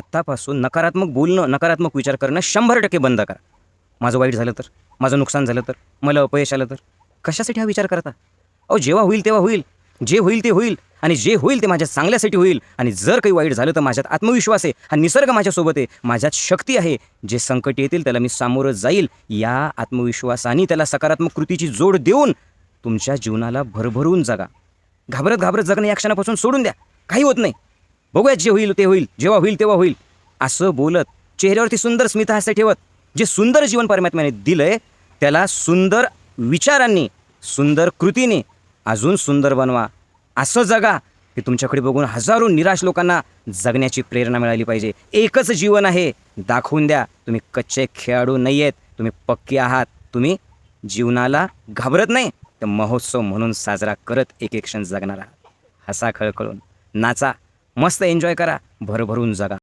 आत्तापासून नकारात्मक बोलणं, नकारात्मक विचार करणं 100% बंद करा. माझं वाईट झालं तर, माझं नुकसान झालं तर, मला अपयश आलं तर, कशासाठी हा विचार करता? अहो, जेव्हा होईल तेव्हा होईल. जे होईल ते होईल आणि जे होईल ते माझ्या चांगल्यासाठी होईल. आणि जर काही वाईट झालं तर माझ्यात आत्मविश्वास आहे, हा निसर्ग माझ्यासोबत आहे, माझ्यात शक्ती आहे. जे संकट येतील त्याला मी सामोरं जाईल. या आत्मविश्वासाने त्याला सकारात्मक कृतीची जोड देऊन तुमच्या जीवनाला भरभरून जगा. घाबरत घाबरत जगणं या क्षणापासून सोडून द्या. काही होत नाही. बघूयात, जे होईल ते होईल, जेव्हा होईल तेव्हा होईल, असं बोलत चेहऱ्यावरती सुंदर स्मितहास्य ठेवत जे सुंदर जीवन परमात्म्याने दिलंय त्याला सुंदर विचारांनी, सुंदर कृतीने अजून सुंदर बनवा. असं जगा की तुमच्याकडे बघून हजारो निराश लोकांना जगण्याची प्रेरणा मिळाली पाहिजे. एकच जीवन आहे, दाखवून द्या तुम्ही कच्चे खेळाडू नाही आहेत, तुम्ही पक्के आहात. तुम्ही जीवनाला घाबरत नाही तर महोत्सव म्हणून साजरा करत एक एक क्षण जगणार आहात. हसा खळखळून, नाचा, मस्त एन्जॉय करा, भरभरून जगा.